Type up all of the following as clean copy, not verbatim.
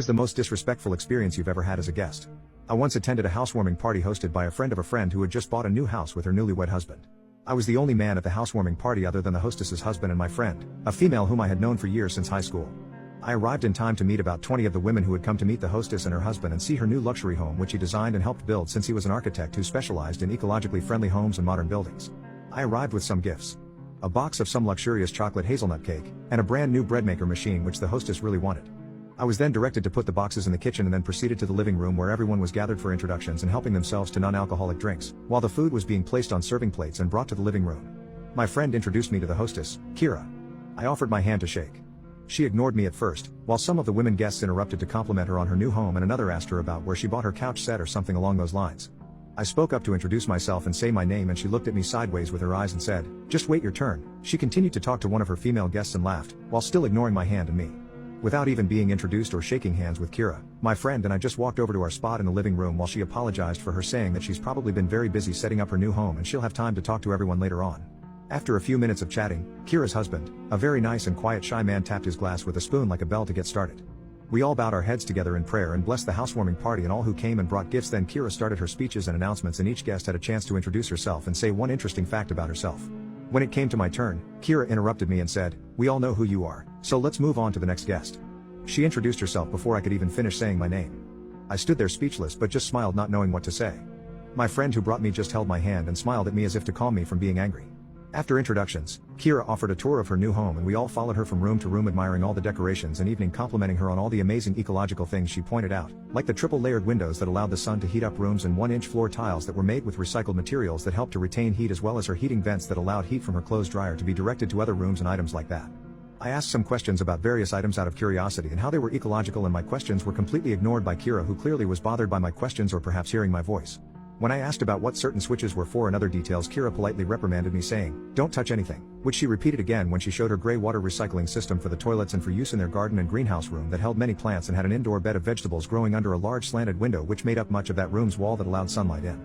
Is the most disrespectful experience you've ever had as a guest? I once attended a housewarming party hosted by a friend of a friend who had just bought a new house with her newlywed husband. I was the only man at the housewarming party other than the hostess's husband and my friend, a female whom I had known for years since high school. I arrived in time to meet about 20 of the women who had come to meet the hostess and her husband and see her new luxury home which he designed and helped build since he was an architect who specialized in ecologically friendly homes and modern buildings. I arrived with some gifts. A box of some luxurious chocolate hazelnut cake, and a brand new bread maker machine which the hostess really wanted. I was then directed to put the boxes in the kitchen and then proceeded to the living room where everyone was gathered for introductions and helping themselves to non-alcoholic drinks, while the food was being placed on serving plates and brought to the living room. My friend introduced me to the hostess, Kira. I offered my hand to shake. She ignored me at first, while some of the women guests interrupted to compliment her on her new home and another asked her about where she bought her couch set or something along those lines. I spoke up to introduce myself and say my name and she looked at me sideways with her eyes and said, "Just wait your turn." She continued to talk to one of her female guests and laughed, while still ignoring my hand and me. Without even being introduced or shaking hands with Kira, my friend and I just walked over to our spot in the living room while she apologized for her saying that she's probably been very busy setting up her new home and she'll have time to talk to everyone later on. After a few minutes of chatting, Kira's husband, a very nice and quiet shy man, tapped his glass with a spoon like a bell to get started. We all bowed our heads together in prayer and blessed the housewarming party and all who came and brought gifts. Then Kira started her speeches and announcements and each guest had a chance to introduce herself and say one interesting fact about herself. When it came to my turn, Kira interrupted me and said, "We all know who you are, so let's move on to the next guest." She introduced herself before I could even finish saying my name. I stood there speechless but just smiled, not knowing what to say. My friend who brought me just held my hand and smiled at me as if to calm me from being angry. After introductions, Kira offered a tour of her new home and we all followed her from room to room, admiring all the decorations and evening complimenting her on all the amazing ecological things she pointed out, like the triple layered windows that allowed the sun to heat up rooms and 1-inch floor tiles that were made with recycled materials that helped to retain heat, as well as her heating vents that allowed heat from her clothes dryer to be directed to other rooms and items like that. I asked some questions about various items out of curiosity and how they were ecological, and my questions were completely ignored by Kira, who clearly was bothered by my questions or perhaps hearing my voice. When I asked about what certain switches were for and other details, Kira politely reprimanded me saying, "Don't touch anything," which she repeated again when she showed her gray water recycling system for the toilets and for use in their garden and greenhouse room that held many plants and had an indoor bed of vegetables growing under a large slanted window which made up much of that room's wall that allowed sunlight in.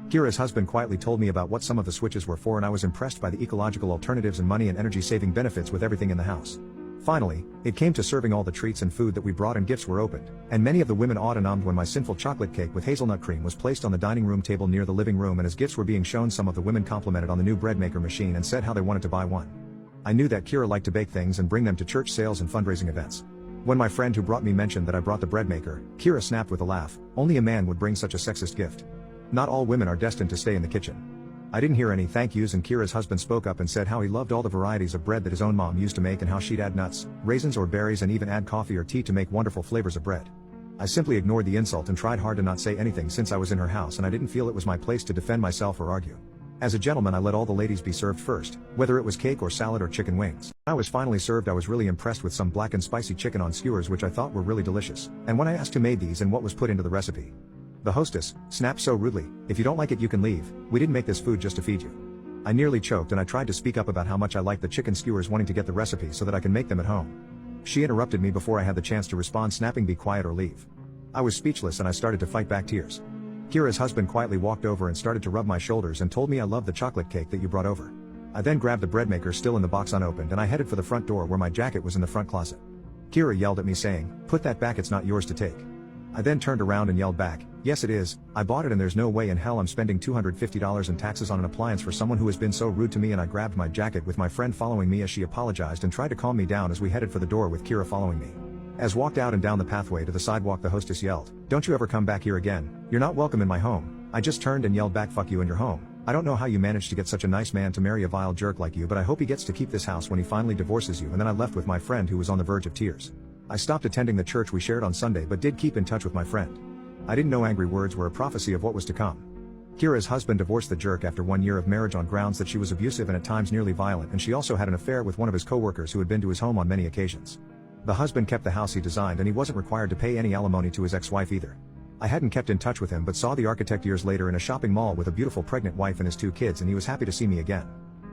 Kira's husband quietly told me about what some of the switches were for and I was impressed by the ecological alternatives and money and energy saving benefits with everything in the house. Finally, it came to serving all the treats and food that we brought and gifts were opened, and many of the women awed and ummed when my sinful chocolate cake with hazelnut cream was placed on the dining room table near the living room, and as gifts were being shown, some of the women complimented on the new bread maker machine and said how they wanted to buy one. I knew that Kira liked to bake things and bring them to church sales and fundraising events. When my friend who brought me mentioned that I brought the bread maker, Kira snapped with a laugh, "Only a man would bring such a sexist gift. Not all women are destined to stay in the kitchen." I didn't hear any thank yous, and Kira's husband spoke up and said how he loved all the varieties of bread that his own mom used to make and how she'd add nuts, raisins or berries and even add coffee or tea to make wonderful flavors of bread. I simply ignored the insult and tried hard to not say anything since I was in her house and I didn't feel it was my place to defend myself or argue. As a gentleman, I let all the ladies be served first, whether it was cake or salad or chicken wings. When I was finally served, I was really impressed with some black and spicy chicken on skewers which I thought were really delicious, and when I asked who made these and what was put into the recipe, the hostess snapped so rudely, "If you don't like it you can leave, we didn't make this food just to feed you." I nearly choked and I tried to speak up about how much I liked the chicken skewers, wanting to get the recipe so that I can make them at home. She interrupted me before I had the chance to respond, snapping, "Be quiet or leave." I was speechless and I started to fight back tears. Kira's husband quietly walked over and started to rub my shoulders and told me I loved the chocolate cake that you brought over. I then grabbed the bread maker still in the box unopened and I headed for the front door where my jacket was in the front closet. Kira yelled at me saying, "Put that back, it's not yours to take." I then turned around and yelled back, "Yes it is, I bought it and there's no way in hell I'm spending $250 in taxes on an appliance for someone who has been so rude to me," and I grabbed my jacket with my friend following me as she apologized and tried to calm me down as we headed for the door with Kira following me. As walked out and down the pathway to the sidewalk, the hostess yelled, "Don't you ever come back here again, you're not welcome in my home." I just turned and yelled back, "Fuck you and your home. I don't know how you managed to get such a nice man to marry a vile jerk like you, but I hope he gets to keep this house when he finally divorces you." And then I left with my friend who was on the verge of tears. I stopped attending the church we shared on Sunday but did keep in touch with my friend. I didn't know angry words were a prophecy of what was to come. Kira's husband divorced the jerk after 1 year of marriage on grounds that she was abusive and at times nearly violent, and she also had an affair with one of his co-workers who had been to his home on many occasions. The husband kept the house he designed and he wasn't required to pay any alimony to his ex-wife either. I hadn't kept in touch with him but saw the architect years later in a shopping mall with a beautiful pregnant wife and his 2 kids, and he was happy to see me again.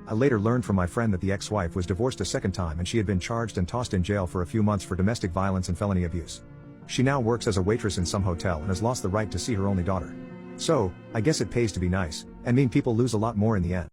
I later learned from my friend that the ex-wife was divorced a second time and she had been charged and tossed in jail for a few months for domestic violence and felony abuse. She now works as a waitress in some hotel and has lost the right to see her only daughter. So, I guess it pays to be nice, and mean people lose a lot more in the end.